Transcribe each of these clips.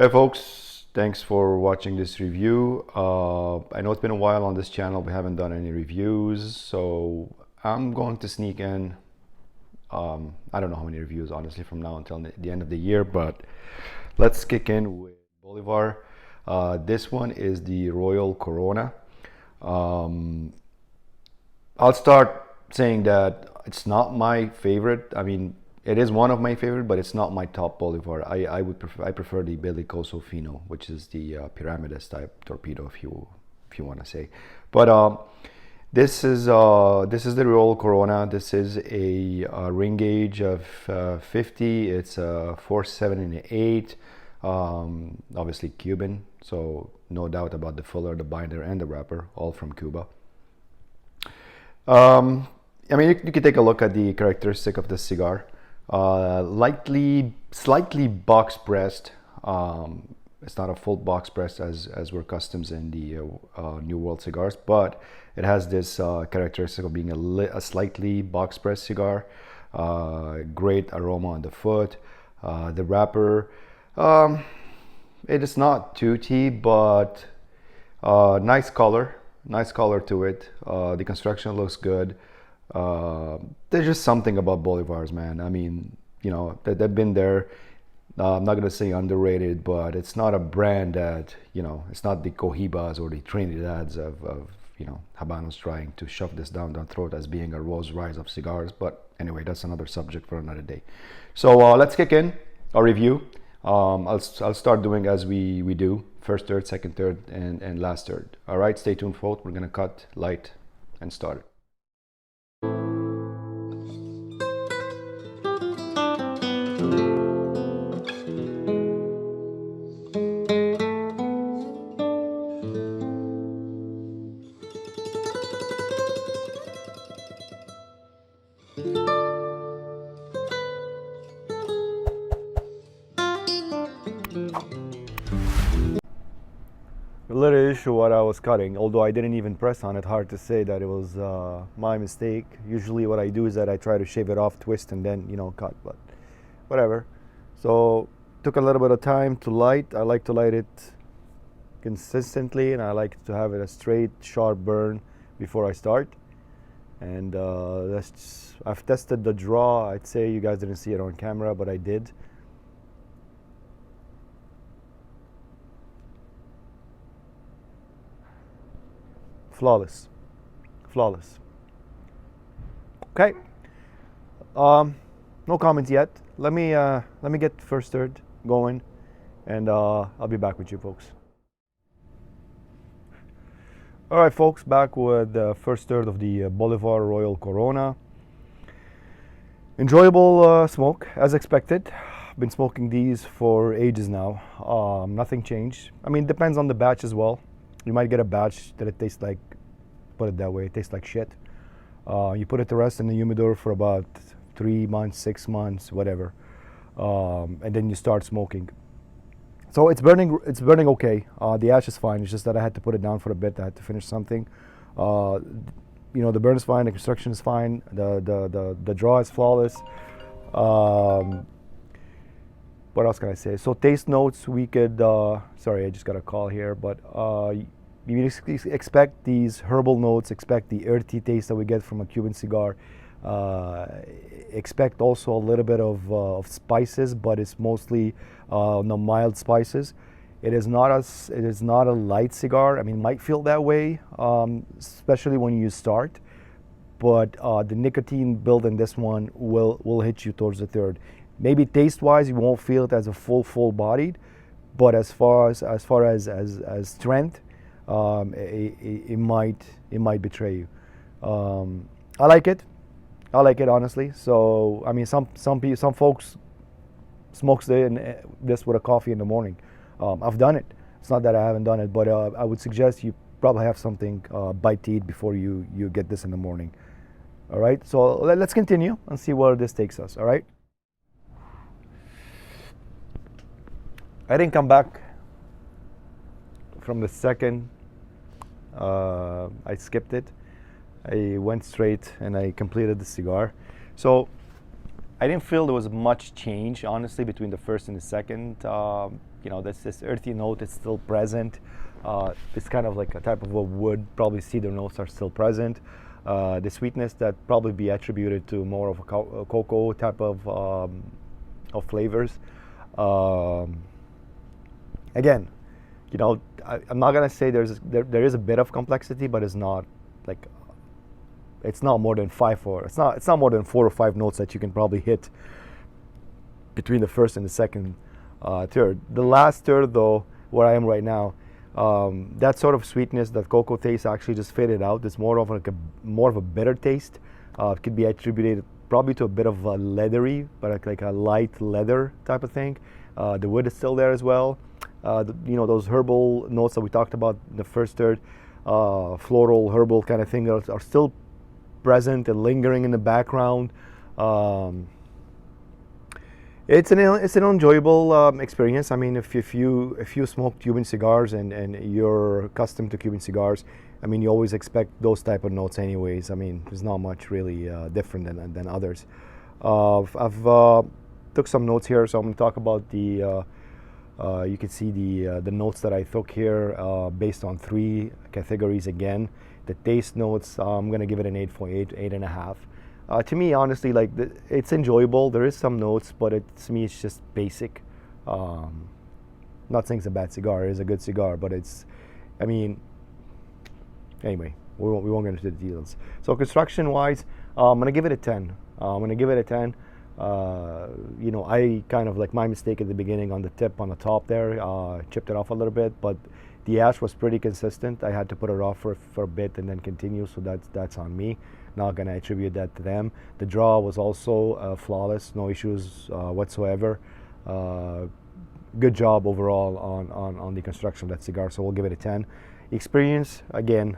Hi folks, thanks for watching this review. I know it's been a while on this channel, we haven't done any reviews, so I'm going to sneak in, I don't know how many reviews honestly from now until the end of the year, but let's kick in with Bolivar. This one is the Royal Corona. I'll start saying that it's not my favorite. I mean, it is one of my favorite, but it's not my top Bolivar. I prefer the Bellicoso Fino, which is the Pyramidus type torpedo, if you want to say. But this is the Royal Corona. This is a ring gauge of 50. It's a 4.7 and 8. Obviously Cuban, so no doubt about the filler, the binder, and the wrapper, all from Cuba. I mean, you can take a look at the characteristic of the cigar. Slightly box pressed. It's not a full box press as were customs in the New World cigars, but it has this characteristic of being a slightly box pressed cigar. Great aroma on the foot. The wrapper, it is not tooty, but nice color to it. The construction looks good. There's just something about Bolivars, man. I mean, you know, they've been there. I'm not gonna say underrated, but it's not a brand that, you know, it's not the Cohibas or the Trinidads of you know, Habanos trying to shove this down their throat as being a Rolls Royce of cigars. But anyway, that's another subject for another day. So let's kick in our review. I'll start doing as we do, first third, second third, and last third. All right, stay tuned, folks. We're gonna cut, light, and start. A little issue what I was cutting, although I didn't even press on it. Hard to say that it was my mistake. Usually what I do is that I try to shave it off, twist, and then, you know, cut, but whatever. So took a little bit of time to light. I like to light it consistently, and I like to have it a straight, sharp burn before I start. And I've tested the draw. I'd say you guys didn't see it on camera, but I did. Flawless. Okay. No comments yet. Let me get first third going, and I'll be back with you folks. All right, folks, back with the first third of the Bolivar Royal Corona. Enjoyable smoke, as expected. Been smoking these for ages now. Nothing changed. I mean, it depends on the batch as well. You might get a batch that it tastes like, put it that way, it tastes like shit. You put it to rest in the humidor for about 3 months, 6 months, whatever, and then you start smoking. So it's burning okay. The ash is fine. It's just that I had to put it down for a bit. I had to finish something. You know, the burn is fine. The construction is fine. The draw is flawless. What else can I say? So taste notes, we could, sorry, I just got a call here, but you expect these herbal notes, expect the earthy taste that we get from a Cuban cigar. Expect also a little bit of spices, but it's mostly the mild spices. It is not a light cigar. I mean, it might feel that way, especially when you start, but the nicotine build in this one will hit you towards the third. Maybe taste-wise, you won't feel it as a full-bodied, but as far as strength, it might betray you. I like it honestly. So I mean, some folks smokes this with a coffee in the morning. I've done it. It's not that I haven't done it, but I would suggest you probably have something bite to eat before you get this in the morning. All right. So let's continue and see where this takes us. All right. I didn't come back from the second. I skipped it. I went straight and I completed the cigar. So I didn't feel there was much change, honestly, between the first and the second. You know, this earthy note is still present. It's kind of like a type of a wood, probably cedar notes are still present. The sweetness that probably be attributed to more of a cocoa type of flavors. Again, you know, I'm not gonna say there is a bit of complexity, but it's not like, it's not more than it's not more than 4 or 5 notes that you can probably hit between the first and the second third. The last third, though, where I am right now, that sort of sweetness, that cocoa taste actually just faded out. It's more of like more of a bitter taste. It could be attributed probably to a bit of a leathery, but like a light leather type of thing. The wood is still there as well. You know, those herbal notes that we talked about in the first third, floral, herbal kind of thing are still present and lingering in the background. It's an enjoyable experience. I mean, if you smoke Cuban cigars and you're accustomed to Cuban cigars, I mean, you always expect those type of notes anyways. I mean, there's not much really different than others. I've took some notes here, so I'm going to talk about the. You can see the notes that I took here based on 3 categories again. The taste notes, I'm going to give it an 8.8, 8.5. To me, honestly, like it's enjoyable. There is some notes, but to me, it's just basic. Not saying it's a bad cigar. It is a good cigar, but I mean, anyway, we won't get into the details. So construction-wise, I'm going to give it a 10. I'm going to give it a 10. You know, I kind of like my mistake at the beginning on the tip on the top there, chipped it off a little bit, but the ash was pretty consistent. I had to put it off for a bit and then continue, so that's on me. Not going to attribute that to them. The draw was also flawless, no issues whatsoever. Good job overall on the construction of that cigar, so we'll give it a 10. Experience, again,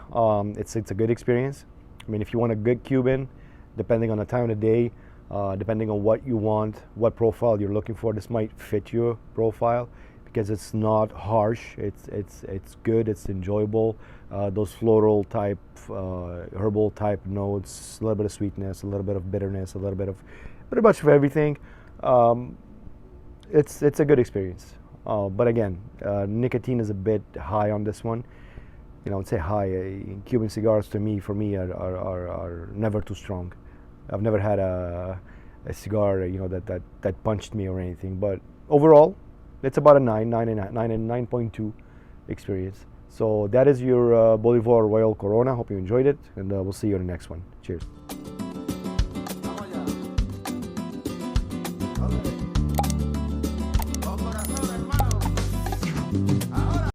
it's a good experience. I mean, if you want a good Cuban, depending on the time of the day, depending on what you want, what profile you're looking for, this might fit your profile because it's not harsh. It's good. It's enjoyable. Those floral type, herbal type notes, a little bit of sweetness, a little bit of bitterness, a little bit of pretty much of everything. It's a good experience. But again, nicotine is a bit high on this one. You know, I'd say high. Cuban cigars for me are never too strong. I've never had a cigar, you know, that punched me or anything. But overall, it's about a 9.2 experience. So that is your Bolivar Royal Corona. Hope you enjoyed it, and we'll see you in the next one. Cheers.